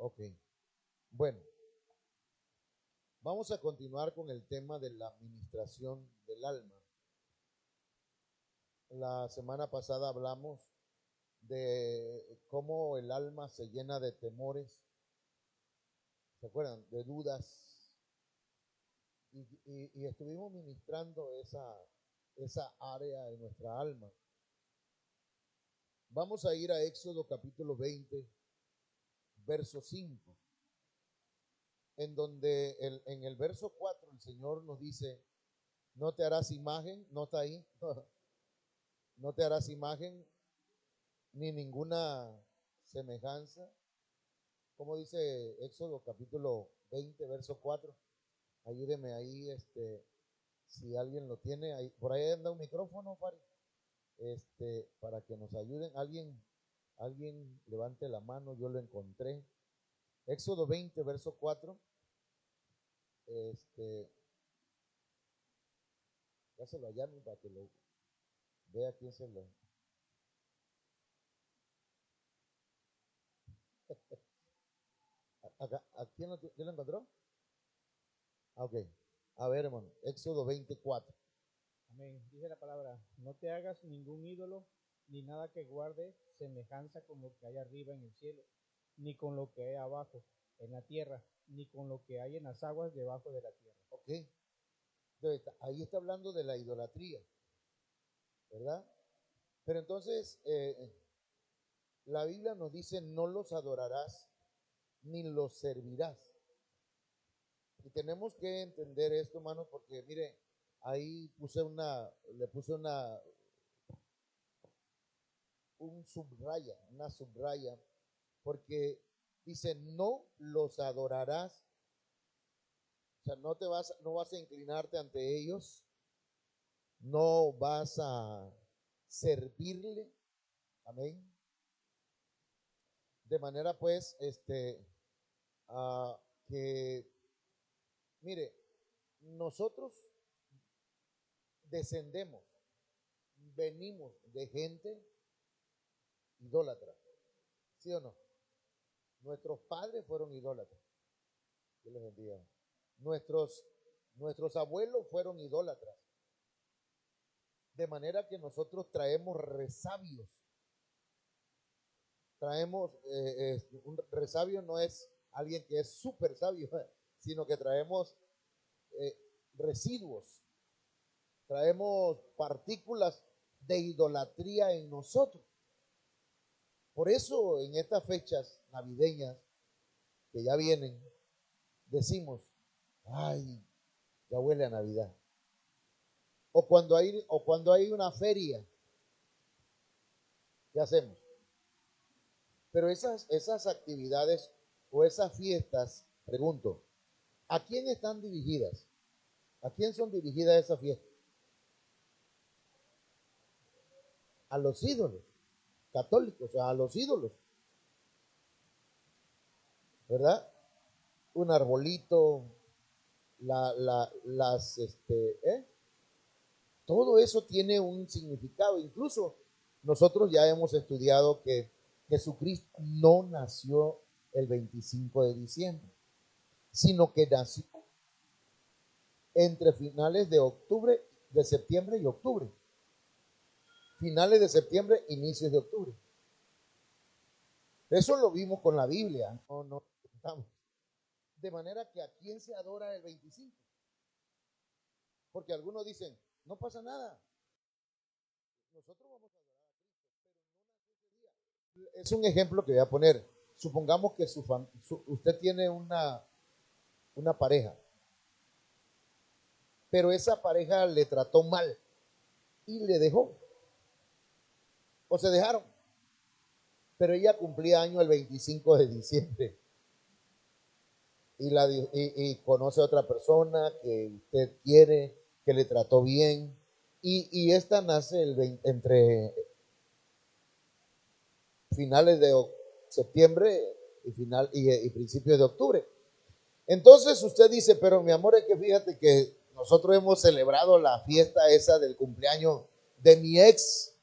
Ok, bueno, vamos a continuar con el tema de la administración del alma. La semana pasada hablamos de cómo el alma se llena de temores, ¿se acuerdan? De dudas. Y estuvimos ministrando esa área de nuestra alma. Vamos a ir a Éxodo capítulo 20, verso 5, en donde en el verso 4 el Señor nos dice, no te harás imagen, no está ahí, no te harás imagen ni ninguna semejanza. Como dice Éxodo capítulo 20, verso 4. Ayúdeme ahí, si alguien lo tiene, ahí, por ahí anda un micrófono, Fari, para que nos ayuden. Alguien levante la mano, yo lo encontré. Éxodo 20, verso 4. Dáselo allá para que lo vea quién se lo. ¿Quién lo encontró? Ok. A ver, hermano, Éxodo 24. Amén. Dice la palabra, no te hagas ningún ídolo, ni nada que guarde semejanza con lo que hay arriba en el cielo, ni con lo que hay abajo en la tierra, ni con lo que hay en las aguas debajo de la tierra. Ok. Entonces, ahí está hablando de la idolatría, ¿verdad? Pero entonces, la Biblia nos dice, no los adorarás ni los servirás. Y tenemos que entender esto, hermanos, porque mire, ahí le puse una subraya, porque dice, no los adorarás, o sea, no vas a inclinarte ante ellos, no vas a servirle, amén. De manera pues, que, mire, nosotros descendemos, venimos de gente idólatra, ¿sí o no? Nuestros padres fueron idólatras. Dios les bendiga. Nuestros, nuestros abuelos fueron idólatras. De manera que nosotros traemos resabios. Traemos, un resabio no es alguien que es súper sabio, sino que traemos eh, residuos, traemos partículas de idolatría en nosotros. Por eso en estas fechas navideñas que ya vienen, decimos, ay, ya huele a Navidad. O cuando hay una feria, ¿qué hacemos? Pero esas actividades o esas fiestas, pregunto, ¿a quién están dirigidas? ¿A quién son dirigidas esas fiestas? A los ídolos católicos, o sea, a los ídolos, ¿verdad? Un arbolito, todo eso tiene un significado. Incluso nosotros ya hemos estudiado que Jesucristo no nació el 25 de diciembre, sino que nació entre finales de octubre, de septiembre y octubre. Finales de septiembre, inicios de octubre. Eso lo vimos con la Biblia, no estamos. De manera que ¿a quién se adora el 25? Porque algunos dicen, no pasa nada, nosotros vamos a adorar a Cristo, pero no nació ese día. Es un ejemplo que voy a poner. Supongamos que usted tiene una pareja, pero esa pareja le trató mal y le dejó, o se dejaron, pero ella cumplía año el 25 de diciembre y conoce a otra persona que usted quiere, que le trató bien, y esta nace entre finales de septiembre y principios de octubre. Entonces usted dice, pero mi amor, es que fíjate que nosotros hemos celebrado la fiesta esa del cumpleaños de mi ex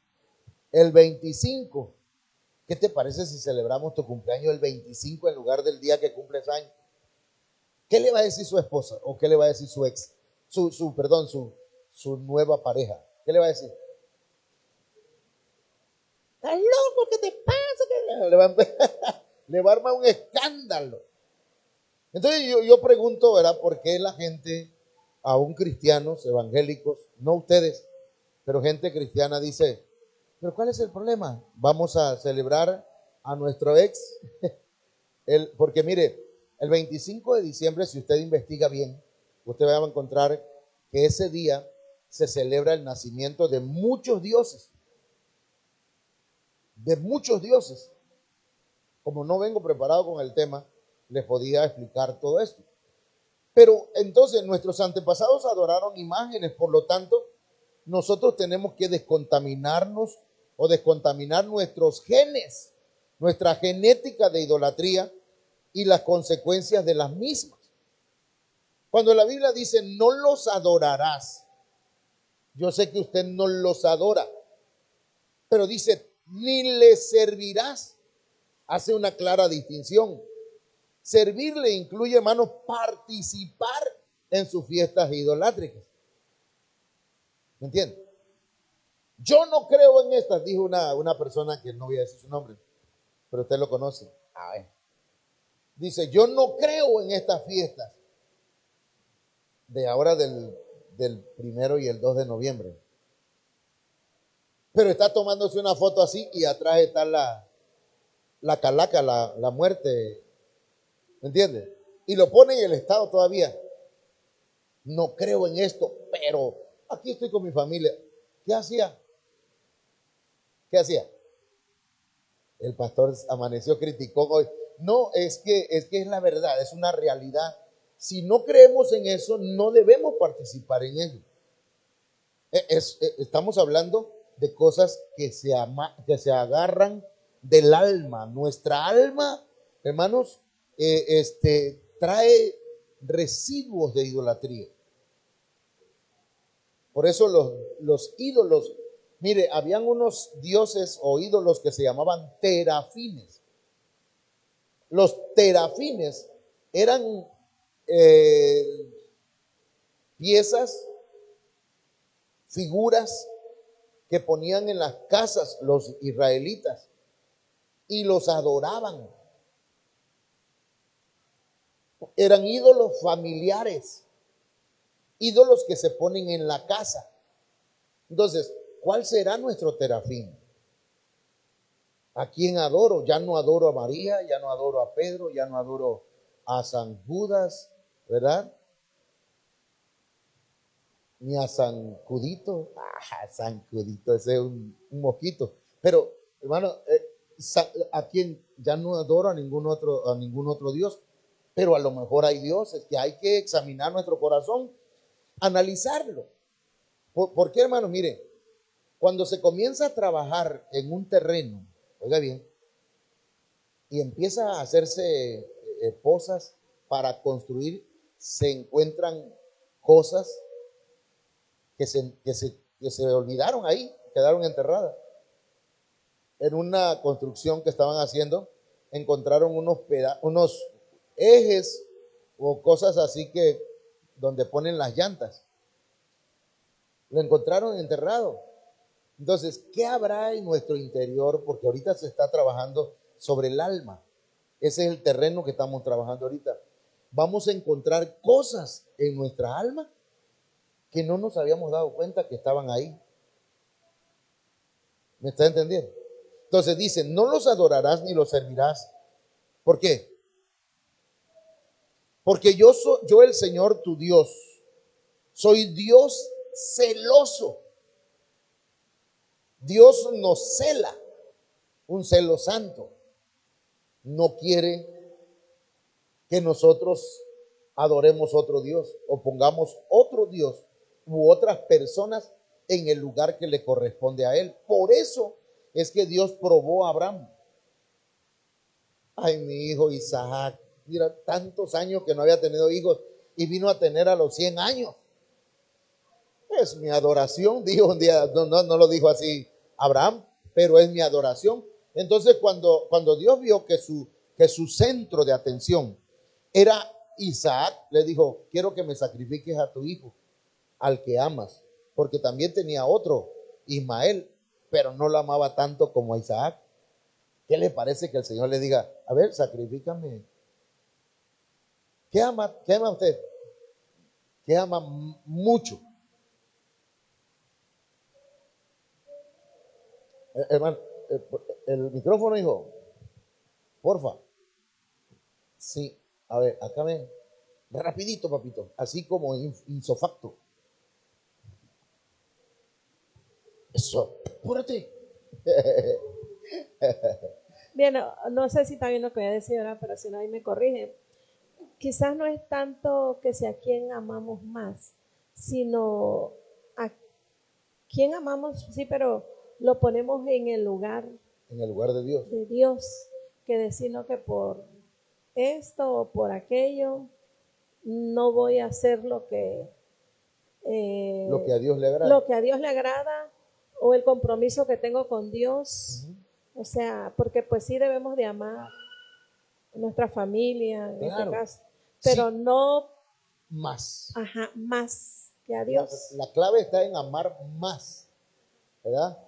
el 25, ¿Qué te parece si celebramos tu cumpleaños el 25 en lugar del día que cumples años? ¿Qué le va a decir su esposa? ¿O qué le va a decir su ex? Su nueva pareja. ¿Qué le va a decir? ¿Estás loco? ¿Qué te pasa? Le va a armar un escándalo. Entonces yo pregunto, ¿verdad? ¿Por qué la gente, aún cristianos, evangélicos, no ustedes, pero gente cristiana dice, ¿pero cuál es el problema? Vamos a celebrar a nuestro ex. Porque mire, el 25 de diciembre, si usted investiga bien, usted va a encontrar que ese día se celebra el nacimiento de muchos dioses. De muchos dioses. Como no vengo preparado con el tema, les podía explicar todo esto. Pero entonces nuestros antepasados adoraron imágenes, por lo tanto, nosotros tenemos que descontaminarnos o descontaminar nuestros genes, nuestra genética de idolatría y las consecuencias de las mismas. Cuando la Biblia dice no los adorarás, yo sé que usted no los adora, pero dice ni les servirás. Hace una clara distinción. Servirle incluye, hermanos, participar en sus fiestas idolátricas. ¿Me entiende? Yo no creo en estas, dijo una persona que no voy a decir su nombre, pero usted lo conoce. A ver. Dice, yo no creo en estas fiestas de ahora del 1 y el 2 de noviembre. Pero está tomándose una foto así y atrás está la calaca, la muerte. ¿Me entiendes? Y lo pone en el estado todavía. No creo en esto, pero aquí estoy con mi familia. ¿Qué hacía? ¿Qué hacía? El pastor amaneció, criticó hoy. No, es que es la verdad, es una realidad. Si no creemos en eso, no debemos participar en ello. Estamos hablando de cosas que se agarran del alma. Nuestra alma, hermanos, trae residuos de idolatría. Por eso los ídolos, mire, habían unos dioses o ídolos que se llamaban terafines. Los terafines eran piezas, figuras que ponían en las casas los israelitas y los adoraban. Eran ídolos familiares, ídolos que se ponen en la casa. Entonces, ¿cuál será nuestro terafín? ¿A quién adoro? Ya no adoro a María, ya no adoro a Pedro, ya no adoro a San Judas, ¿verdad? Ni a San Cudito. San Cudito, ese es un mosquito. Pero, hermano, a quien ya no adoro a ningún otro Dios, pero a lo mejor hay dioses que hay que examinar nuestro corazón, analizarlo. ¿Por qué, hermano? Mire, cuando se comienza a trabajar en un terreno, oiga bien, y empieza a hacerse pozas para construir, se encuentran cosas que se olvidaron ahí, quedaron enterradas. En una construcción que estaban haciendo, encontraron unos ejes o cosas así que donde ponen las llantas. Lo encontraron enterrado. Entonces, ¿qué habrá en nuestro interior? Porque ahorita se está trabajando sobre el alma. Ese es el terreno que estamos trabajando ahorita. Vamos a encontrar cosas en nuestra alma que no nos habíamos dado cuenta que estaban ahí. ¿Me está entendiendo? Entonces dice, no los adorarás ni los servirás. ¿Por qué? Porque yo el Señor tu Dios, soy Dios celoso. Dios nos cela, un celo santo. No quiere que nosotros adoremos otro Dios o pongamos otro Dios u otras personas en el lugar que le corresponde a él. Por eso es que Dios probó a Abraham. Ay, mi hijo Isaac, mira, tantos años que no había tenido hijos y vino a tener a los 100 años. Es mi adoración, dijo un día, no lo dijo así Abraham, pero es mi adoración. Entonces cuando Dios vio que su centro de atención era Isaac, le dijo, quiero que me sacrifiques a tu hijo, al que amas, porque también tenía otro, Ismael, pero no lo amaba tanto como a Isaac. ¿Qué le parece que el Señor le diga, a ver, sacrifícame? ¿Qué ama usted? ¿Qué ama mucho? Hermano, el micrófono, hijo, porfa. Sí, a ver, acá ven. Rapidito, papito, así como insofacto. Eso, apúrate. Bien, no sé si está bien lo que voy a decir ahora, pero si no, ahí me corrigen. Quizás no es tanto que sea quien amamos más, sino a quien amamos, sí, pero lo ponemos en el lugar En el lugar de Dios. de Dios, que decirnos que por esto o por aquello no voy a hacer Lo que a Dios le agrada. lo que a Dios le agrada o el compromiso que tengo con Dios. O sea, porque pues sí debemos de amar a nuestra familia, en este Claro. caso, pero Sí. no Más. más que a Dios. La clave está en amar más, ¿verdad?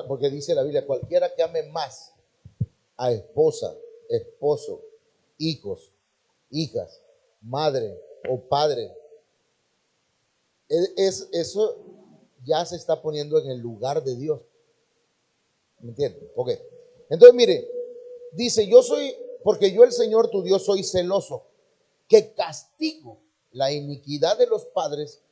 Porque dice la Biblia, cualquiera que ame más a esposa, esposo, hijos, hijas, madre o padre, eso ya se está poniendo en el lugar de Dios. ¿Me entiendes? Ok. Entonces, mire, dice, porque yo el Señor tu Dios soy celoso, que castigo la iniquidad de los padres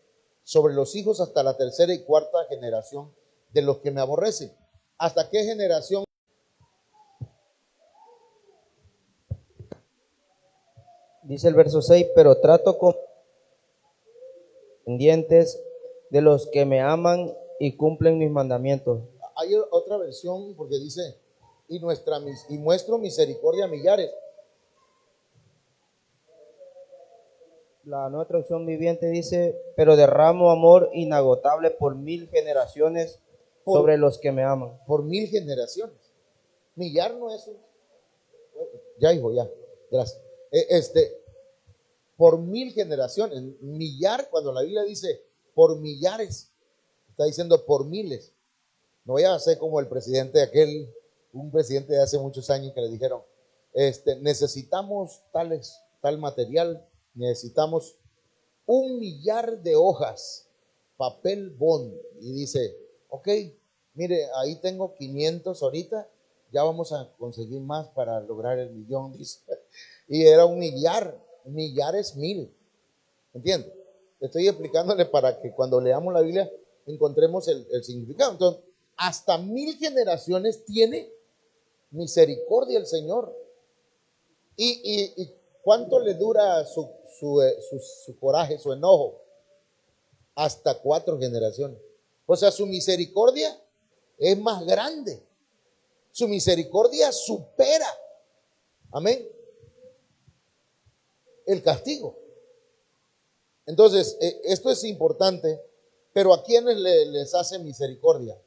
sobre los hijos hasta la tercera y cuarta generación de los que me aborrecen. ¿Hasta qué generación? Dice el verso 6, pero trato con pendientes de los que me aman y cumplen mis mandamientos. Hay otra versión porque dice, y muestro misericordia a millares. La nueva traducción viviente dice, pero derramo amor inagotable por 1000 generaciones sobre los que me aman. Por 1000 generaciones. Millar no es un... Ya, hijo, ya. Gracias. Por 1000 generaciones. Millar, cuando la Biblia dice por millares, está diciendo por miles. No voy a ser como el presidente un presidente de hace muchos años que le dijeron, necesitamos tal material, necesitamos 1,000,000 de hojas, papel bond. Y dice, ok, mire, ahí tengo 500 ahorita, ya vamos a conseguir más para lograr el 1,000,000, dice. Y era 1,000,000, 1,000,000 es 1000, ¿entiendes? Estoy explicándole para que cuando leamos la Biblia encontremos el significado. Entonces, hasta 1000 generaciones tiene misericordia el Señor. ¿Y cuánto le dura su coraje, su enojo? Hasta 4 generaciones. O sea, su misericordia es más grande. Su misericordia supera, amén, el castigo. Entonces, esto es importante, pero ¿a quiénes les hace misericordia?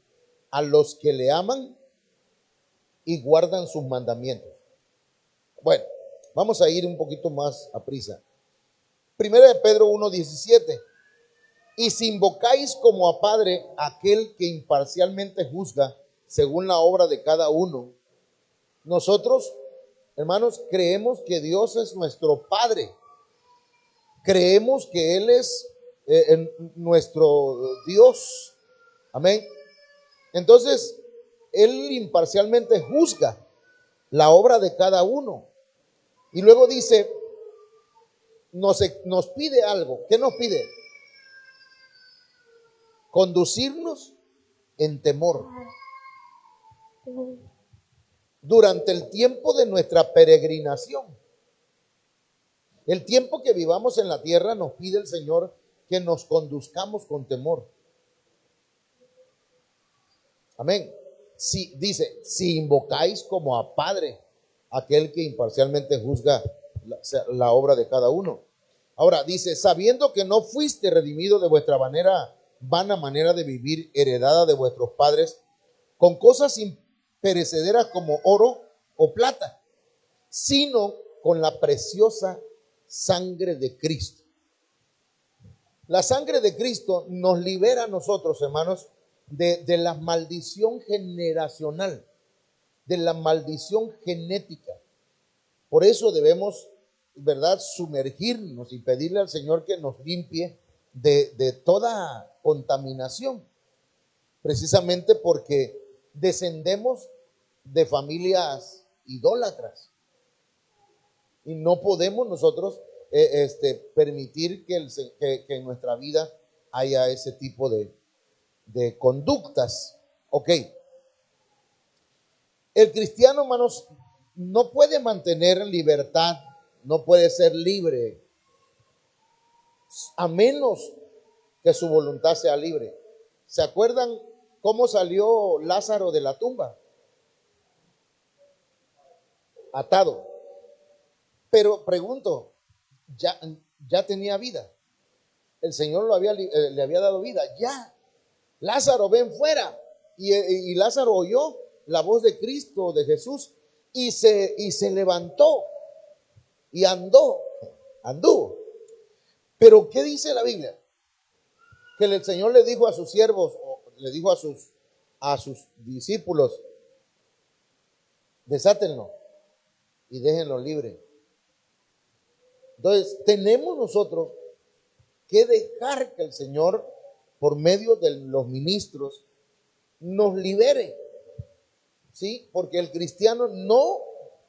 A los que le aman y guardan sus mandamientos. Bueno, vamos a ir un poquito más a prisa. Primera de Pedro 1:17. Y si invocáis como a Padre aquel que imparcialmente juzga según la obra de cada uno, nosotros, hermanos, creemos que Dios es nuestro Padre. Creemos que Él es nuestro Dios. Amén. Entonces, Él imparcialmente juzga la obra de cada uno. Y luego dice, nos pide algo. ¿Qué nos pide? Conducirnos en temor. Durante el tiempo de nuestra peregrinación. El tiempo que vivamos en la tierra nos pide el Señor que nos conduzcamos con temor. Amén. Dice, si invocáis como a Padre aquel que imparcialmente juzga la obra de cada uno. Ahora dice, sabiendo que no fuiste redimido de vuestra vana manera de vivir heredada de vuestros padres, con cosas perecederas como oro o plata, sino con la preciosa sangre de Cristo. La sangre de Cristo nos libera a nosotros, hermanos, de la maldición generacional, de la maldición genética. Por eso debemos, ¿verdad?, sumergirnos y pedirle al Señor que nos limpie de toda contaminación, precisamente porque descendemos de familias idólatras y no podemos nosotros permitir que en nuestra vida haya ese tipo de conductas. Ok. El cristiano, hermanos, no puede mantener libertad, no puede ser libre, a menos que su voluntad sea libre. ¿Se acuerdan cómo salió Lázaro de la tumba? Atado. Pero pregunto, ya tenía vida. El Señor le había dado vida. Ya. Lázaro, ven fuera. Y Lázaro oyó la voz de Cristo, de Jesús, y se levantó y anduvo. Pero ¿qué dice la Biblia? Que el Señor le dijo a sus siervos, o le dijo a sus discípulos: desátenlo y déjenlo libre. Entonces, tenemos nosotros que dejar que el Señor, por medio de los ministros, nos libere. ¿Sí? Porque el cristiano no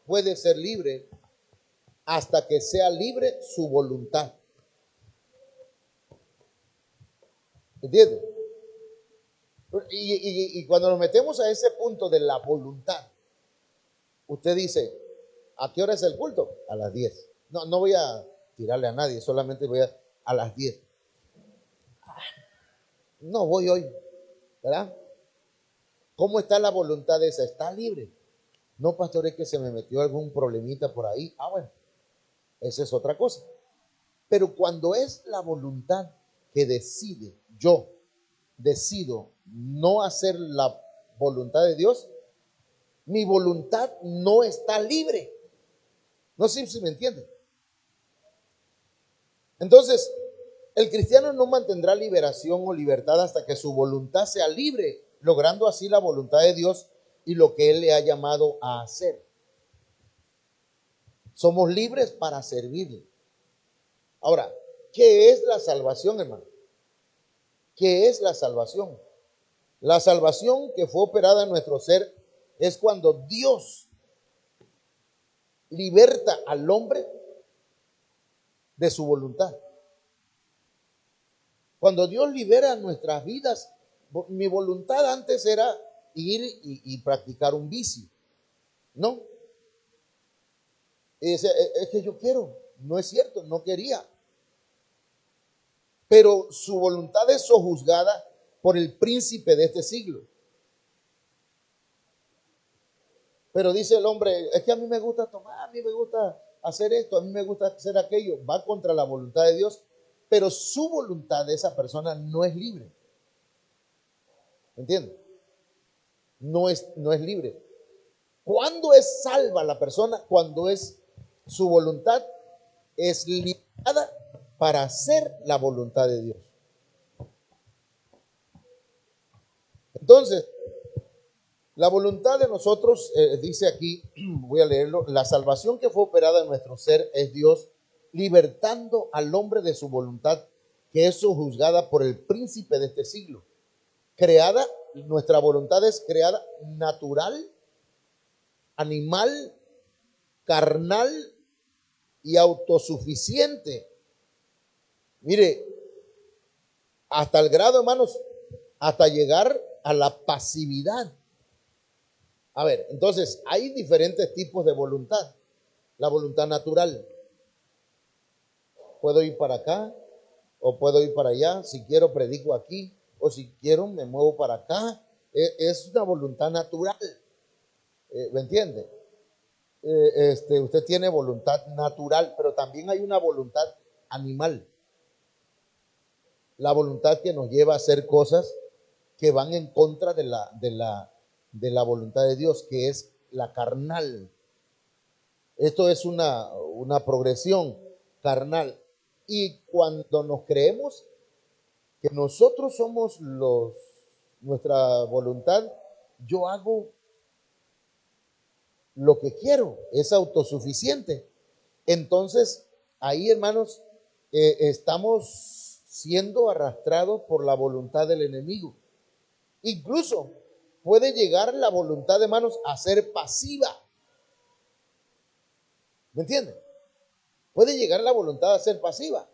puede ser libre hasta que sea libre su voluntad. ¿Entiendes? Y cuando nos metemos a ese punto de la voluntad, usted dice: ¿a qué hora es el culto? A las 10. No voy a tirarle a nadie, solamente voy a las 10. No voy hoy, ¿verdad? ¿Cómo está la voluntad de esa? ¿Está libre? No, pastor, es que se me metió algún problemita por ahí. Bueno, esa es otra cosa. Pero cuando es la voluntad que decide, yo decido no hacer la voluntad de Dios, mi voluntad no está libre. No sé si me entienden. Entonces, el cristiano no mantendrá liberación o libertad hasta que su voluntad sea libre, logrando así la voluntad de Dios y lo que Él le ha llamado a hacer. Somos libres para servirle. Ahora, ¿qué es la salvación, hermano? ¿Qué es la salvación? La salvación que fue operada en nuestro ser es cuando Dios liberta al hombre de su voluntad. Cuando Dios libera nuestras vidas, mi voluntad antes era ir y practicar un vicio. No. Es que yo quiero. No es cierto, no quería. Pero su voluntad es sojuzgada por el príncipe de este siglo. Pero dice el hombre: es que a mí me gusta tomar, a mí me gusta hacer esto, a mí me gusta hacer aquello. Va contra la voluntad de Dios, pero su voluntad de esa persona no es libre. ¿Entiendes? No es libre. ¿Cuándo es salva la persona? Cuando su voluntad es limitada para hacer la voluntad de Dios. Entonces, la voluntad de nosotros, dice aquí, voy a leerlo: la salvación que fue operada en nuestro ser es Dios libertando al hombre de su voluntad, que es sojuzgada por el príncipe de este siglo. Creada, nuestra voluntad es creada natural, animal, carnal y autosuficiente. Mire, hasta el grado, hermanos, hasta llegar a la pasividad. A ver, entonces hay diferentes tipos de voluntad. La voluntad natural. Puedo ir para acá o puedo ir para allá. Si quiero, predico aquí, o si quiero, me muevo para acá. Es una voluntad natural. ¿Me entiende? Usted tiene voluntad natural, pero también hay una voluntad animal. La voluntad que nos lleva a hacer cosas que van en contra de de la voluntad de Dios, que es la carnal. Esto es una progresión carnal. Y cuando nos creemos que nosotros somos nuestra voluntad, yo hago lo que quiero, es autosuficiente. Entonces, ahí, hermanos, estamos siendo arrastrados por la voluntad del enemigo. Incluso puede llegar la voluntad, hermanos, a ser pasiva. ¿Me entienden? Puede llegar la voluntad a ser pasiva.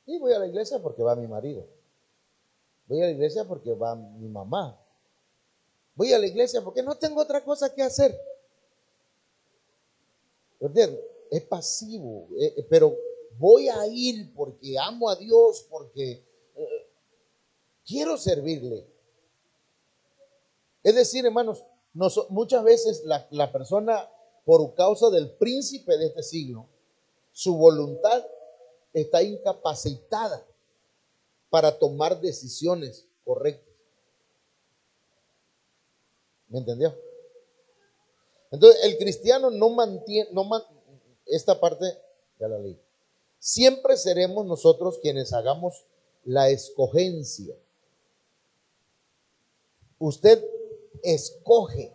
Y voy a la iglesia porque va mi marido. Voy a la iglesia porque va mi mamá. Voy a la iglesia porque no tengo otra cosa que hacer. ¿Me entienden? Es pasivo, pero voy a ir porque amo a Dios, porque quiero servirle. Es decir, hermanos, muchas veces la persona, por causa del príncipe de este siglo, su voluntad está incapacitada para tomar decisiones correctas. ¿Me entendió? Entonces, el cristiano no mantiene, esta parte ya la leí. Siempre seremos nosotros quienes hagamos la escogencia. Usted escoge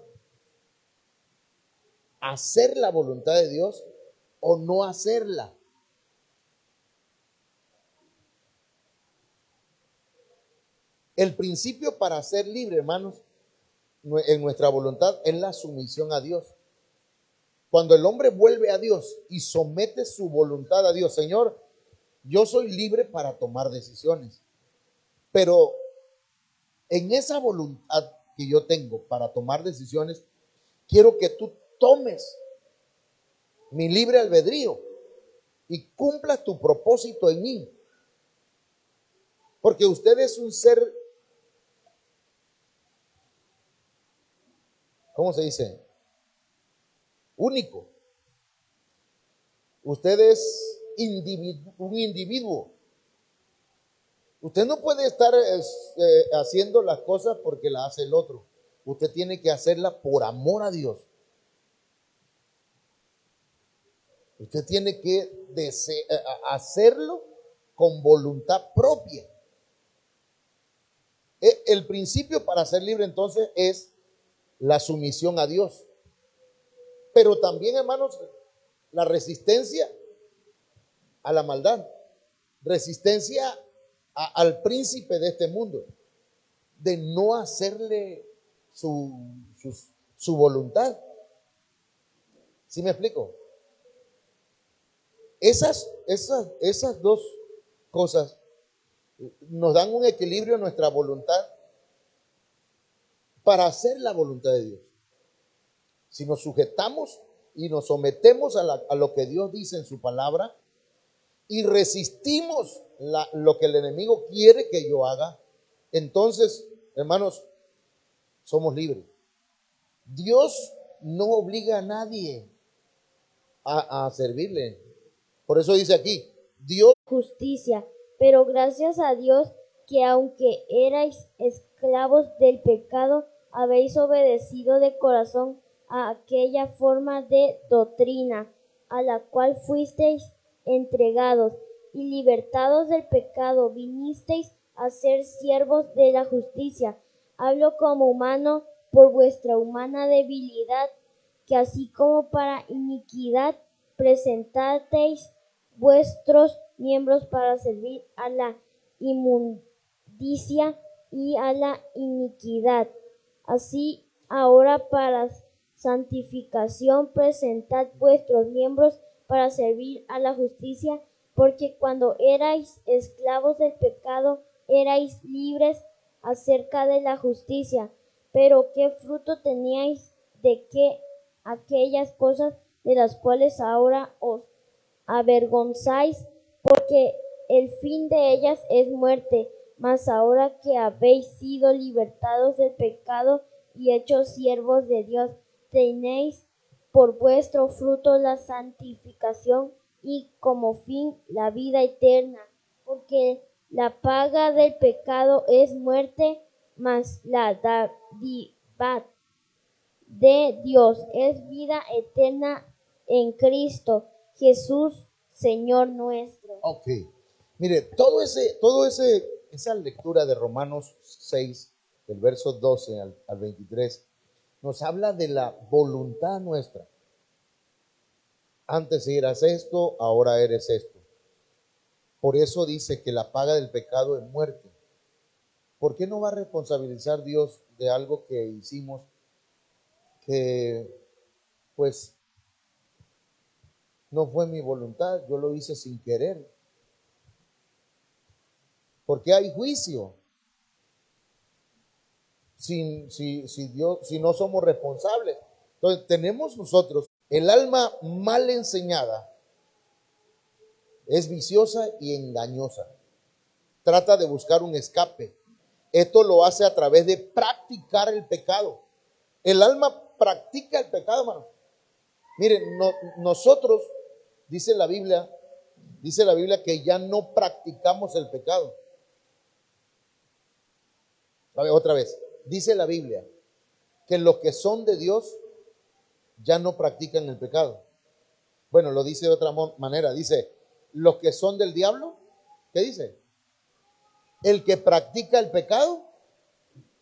hacer la voluntad de Dios o no hacerla. El principio para ser libre, hermanos, en nuestra voluntad es la sumisión a Dios. Cuando el hombre vuelve a Dios y somete su voluntad a Dios, Señor, yo soy libre para tomar decisiones, pero en esa voluntad que yo tengo para tomar decisiones, quiero que tú tomes mi libre albedrío y cumplas tu propósito en mí. Porque usted es un ser, ¿cómo se dice? Único. Usted es un individuo. Usted no puede estar haciendo las cosas porque las hace el otro. Usted tiene que hacerla por amor a Dios. Usted tiene que hacerlo con voluntad propia. El principio para ser libre entonces es la sumisión a Dios. Pero también, hermanos, la resistencia a la maldad, resistencia al príncipe de este mundo, de no hacerle su voluntad. ¿Sí me explico? Esas dos cosas nos dan un equilibrio en nuestra voluntad para hacer la voluntad de Dios. Si nos sujetamos y nos sometemos a lo que Dios dice en su palabra y resistimos lo que el enemigo quiere que yo haga, entonces, hermanos, somos libres. Dios no obliga a nadie a servirle. Por eso dice aquí, Dios justicia, pero gracias a Dios que aunque erais esclavos del pecado, habéis obedecido de corazón a aquella forma de doctrina a la cual fuisteis entregados, y libertados del pecado vinisteis a ser siervos de la justicia. Hablo como humano por vuestra humana debilidad, que así como para iniquidad presentasteis vuestros miembros para servir a la inmundicia y a la iniquidad, así ahora para santificación presentad vuestros miembros para servir a la justicia, porque cuando erais esclavos del pecado erais libres acerca de la justicia. Pero ¿qué fruto teníais de que aquellas cosas de las cuales ahora os avergonzáis? Porque el fin de ellas es muerte. Mas ahora que habéis sido libertados del pecado y hechos siervos de Dios, tenéis por vuestro fruto la santificación y como fin la vida eterna. Porque la paga del pecado es muerte, mas la de Dios es vida eterna en Cristo Jesús, Señor nuestro. Ok. Mire, esa lectura de Romanos 6, del verso 12 al 23, nos habla de la voluntad nuestra. Antes eras esto, ahora eres esto. Por eso dice que la paga del pecado es muerte. ¿Por qué no va a responsabilizar Dios de algo que hicimos que, pues, no fue mi voluntad? Yo lo hice sin querer. Porque hay juicio si no somos responsables. Entonces, tenemos nosotros el alma mal enseñada, es viciosa y engañosa. Trata de buscar un escape. Esto lo hace a través de practicar el pecado. El alma practica el pecado, hermano. Miren, nosotros, dice la Biblia que ya no practicamos el pecado. A ver, otra vez, dice la Biblia que los que son de Dios ya no practican el pecado. Bueno, lo dice de otra manera, dice, los que son del diablo, ¿qué dice? El que practica el pecado,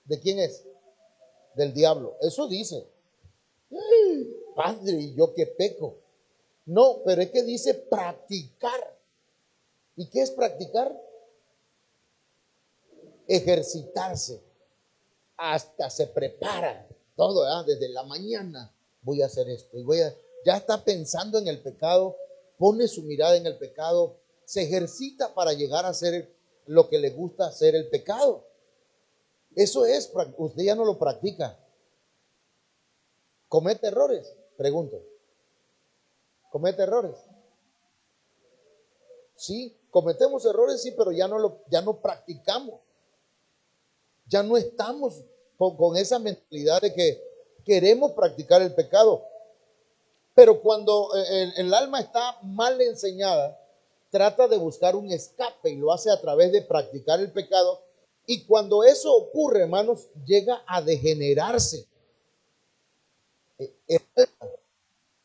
¿de quién es? Del diablo. Eso dice. Padre, ¿y yo qué peco? No, pero es que dice practicar. ¿Y qué es practicar? Ejercitarse. Hasta se prepara todo, ¿verdad? Desde la mañana voy a hacer esto y ya está pensando en el pecado, pone su mirada en el pecado, se ejercita para llegar a hacer lo que le gusta hacer, el pecado. Eso es, usted ya no lo practica. ¿Comete errores? Pregunto. ¿Comete errores? Sí, cometemos errores, sí, pero ya no practicamos. Ya no estamos con esa mentalidad de que queremos practicar el pecado. Pero cuando el alma está mal enseñada, trata de buscar un escape y lo hace a través de practicar el pecado. Y cuando eso ocurre, hermanos, llega a degenerarse.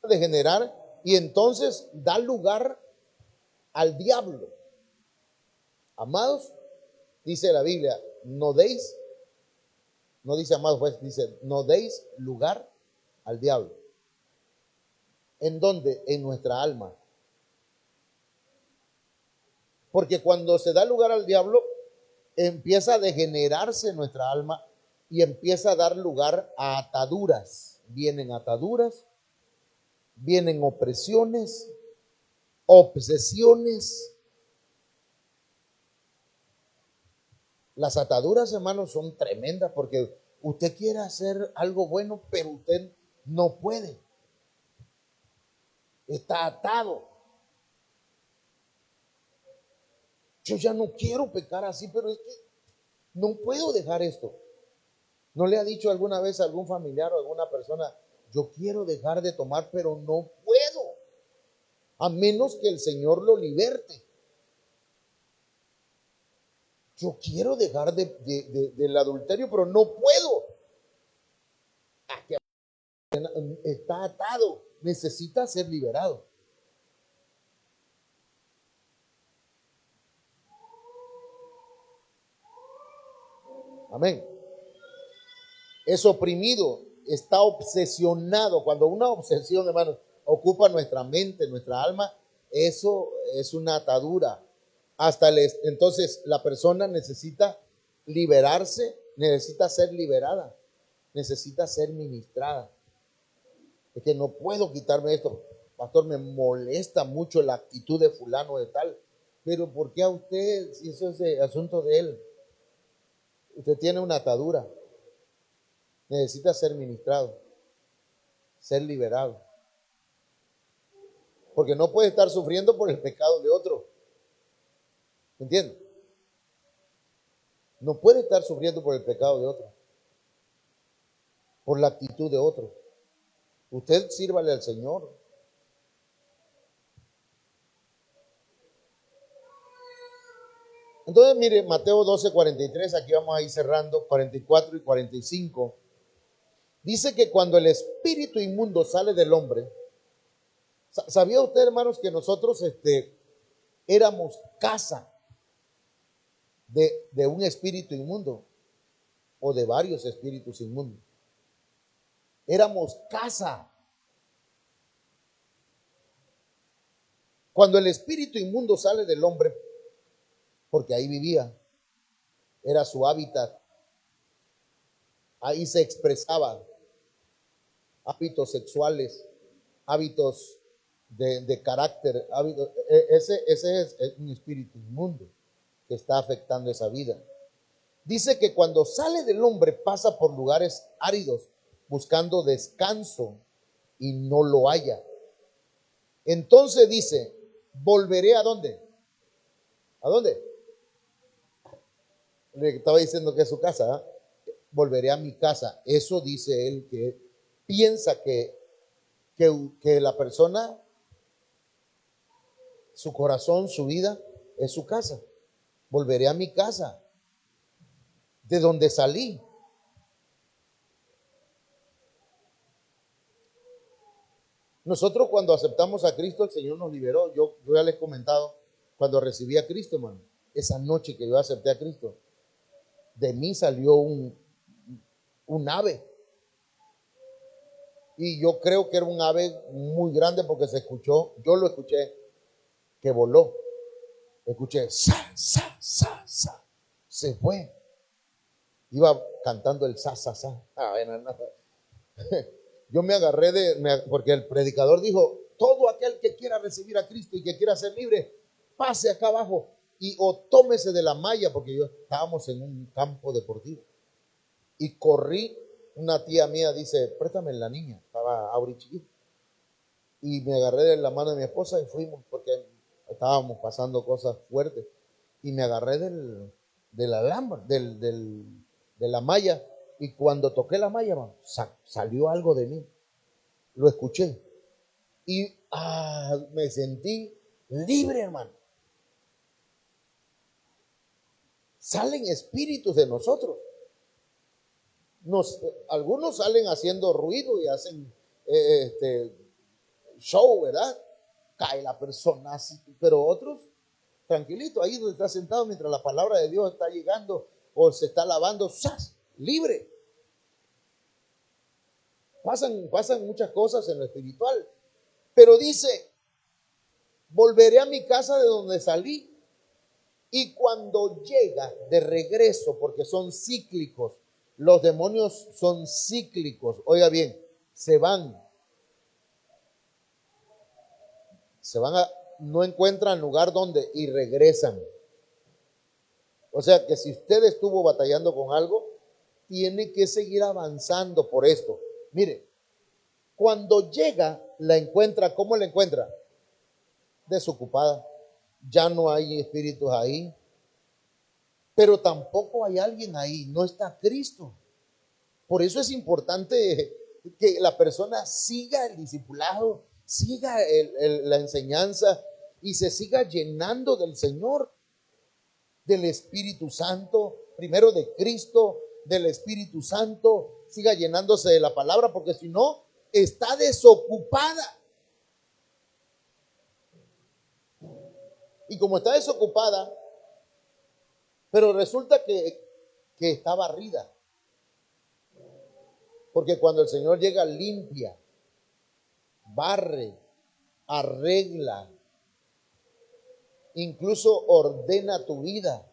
A degenerar y entonces da lugar al diablo. Amados, dice la Biblia, no dice amados, pues dice, no deis lugar al diablo. ¿En dónde? En nuestra alma. Porque cuando se da lugar al diablo, empieza a degenerarse nuestra alma y empieza a dar lugar a ataduras. Vienen ataduras, vienen opresiones, obsesiones. Las ataduras, hermanos, son tremendas porque usted quiere hacer algo bueno, pero usted no puede. Está atado. Yo ya no quiero pecar así, pero es que no puedo dejar esto. ¿No le ha dicho alguna vez a algún familiar o alguna persona, yo quiero dejar de tomar, pero no puedo? A menos que el Señor lo liberte. Yo quiero dejar del adulterio, pero no puedo. Está atado, necesita ser liberado. Amén. Es oprimido, está obsesionado. Cuando una obsesión, hermanos, ocupa nuestra mente, nuestra alma, eso es una atadura. Entonces la persona necesita liberarse, necesita ser liberada, necesita ser ministrada. Es que no puedo quitarme esto. Pastor, me molesta mucho la actitud de fulano de tal. Pero ¿por qué a usted? Si eso es el asunto de él. Usted tiene una atadura. Necesita ser ministrado, ser liberado. Porque no puede estar sufriendo por el pecado de otro. ¿Entiende? No puede estar sufriendo por el pecado de otro, por la actitud de otro. Usted sírvale al Señor. Entonces, mire, Mateo 12:43, aquí vamos a ir cerrando, 44 y 45. Dice que cuando el espíritu inmundo sale del hombre, ¿sabía usted, hermanos, que nosotros éramos casa de un espíritu inmundo o de varios espíritus inmundos? Éramos casa. Cuando el espíritu inmundo sale del hombre, porque ahí vivía, era su hábitat, ahí se expresaba hábitos sexuales, hábitos de carácter, ese es un espíritu inmundo que está afectando esa vida. Dice que cuando sale del hombre pasa por lugares áridos buscando descanso y no lo halla. Entonces dice, volveré ¿a dónde? ¿A dónde? Le estaba diciendo que es su casa, ¿eh? Volveré a mi casa. Eso dice él, que piensa que la persona, su corazón, su vida, es su casa. Volveré a mi casa, de donde salí. Nosotros cuando aceptamos a Cristo, el Señor nos liberó. Yo ya les he comentado, cuando recibí a Cristo, hermano, esa noche que yo acepté a Cristo, de mí salió un ave. Y yo creo que era un ave muy grande porque se escuchó, yo lo escuché, que voló. Escuché, sa, sa, sa, sa. Se fue. Iba cantando el sa, sa, sa. Bueno, no. Yo me agarré porque el predicador dijo, todo aquel que quiera recibir a Cristo y que quiera ser libre, pase acá abajo o tómese de la malla, porque estábamos en un campo deportivo. Y corrí, una tía mía dice, préstame la niña, estaba Auri chiquita. Y me agarré de la mano de mi esposa y fuimos, porque estábamos pasando cosas fuertes. Y me agarré del alambre, de la malla. Y cuando toqué la malla, salió algo de mí. Lo escuché. Y me sentí libre, hermano. Salen espíritus de nosotros. Algunos salen haciendo ruido y hacen show, ¿verdad? Cae la persona así, pero otros, tranquilito, ahí donde está sentado mientras la palabra de Dios está llegando o se está lavando, ¡zas!, libre. Pasan muchas cosas en lo espiritual, pero dice, volveré a mi casa de donde salí. Y cuando llega de regreso, porque son cíclicos, los demonios son cíclicos, oiga bien, se van no encuentran lugar donde y regresan. O sea que si usted estuvo batallando con algo, tiene que seguir avanzando por esto. Mire, cuando llega, la encuentra, ¿cómo la encuentra? Desocupada. Ya no hay espíritus ahí. Pero tampoco hay alguien ahí, no está Cristo. Por eso es importante que la persona siga el discipulado, siga la enseñanza y se siga llenando del Señor, del Espíritu Santo, primero de Cristo, del Espíritu Santo, siga llenándose de la palabra, porque si no, está desocupada. Y como está desocupada, pero resulta que está barrida. Porque cuando el Señor llega, limpia, barre, arregla, incluso ordena tu vida.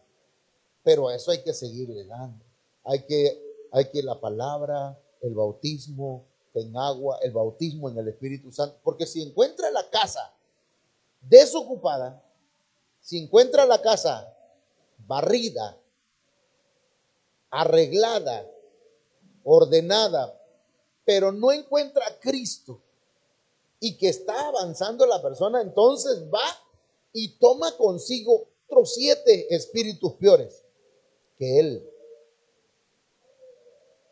Pero a eso hay que seguirle dando. Hay que la palabra, el bautismo en agua, el bautismo en el Espíritu Santo. Porque si encuentra la casa desocupada, si encuentra la casa barrida, arreglada, ordenada, pero no encuentra a Cristo y que está avanzando la persona, entonces va y toma consigo otros 7 espíritus peores que él.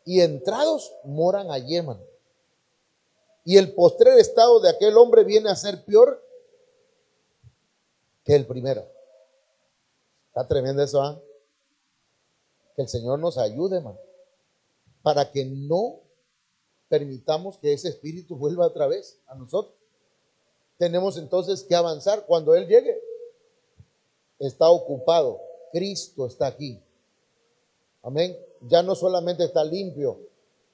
Y entrados moran allí, hermano. Y el postrer estado de aquel hombre viene a ser peor que el primero. Está tremendo eso, ¿ah? Que el Señor nos ayude, hermano, para que no permitamos que ese espíritu vuelva otra vez a nosotros. Tenemos entonces que avanzar. Cuando Él llegue, está ocupado. Cristo está aquí. Amén. Ya no solamente está limpio,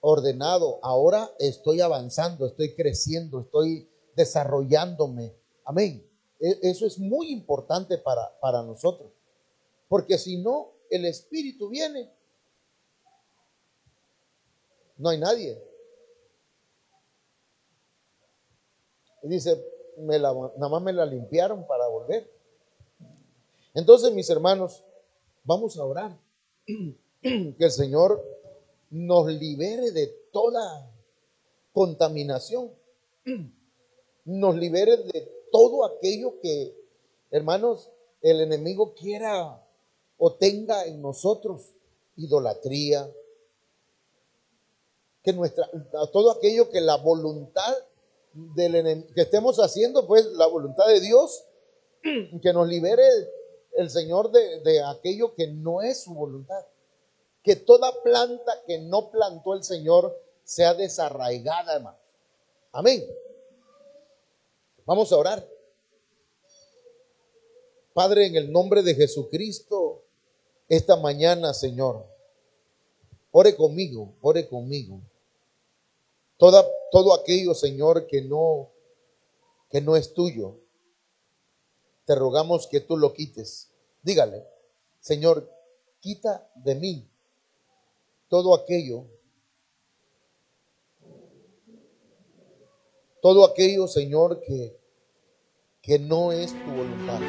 ordenado. Ahora estoy avanzando, estoy creciendo, estoy desarrollándome. Amén. Eso es muy importante para nosotros. Porque si no, el Espíritu viene, no hay nadie. Y dice, nada más me la limpiaron para volver. Entonces, mis hermanos, vamos a orar. Que el Señor nos libere de toda contaminación. Nos libere de todo aquello que, hermanos, el enemigo quiera o tenga en nosotros. Idolatría. Que todo aquello que la voluntad del enemigo, que estemos haciendo, pues la voluntad de Dios, que nos libere el Señor de aquello que no es su voluntad. Que toda planta que no plantó el Señor sea desarraigada, hermano. Amén. Vamos a orar. Padre, en el nombre de Jesucristo, esta mañana, Señor, ore conmigo, ore conmigo. Todo aquello, Señor, que no es tuyo, te rogamos que tú lo quites. Dígale, Señor, quita de mí todo aquello, Señor, que no es tu voluntad.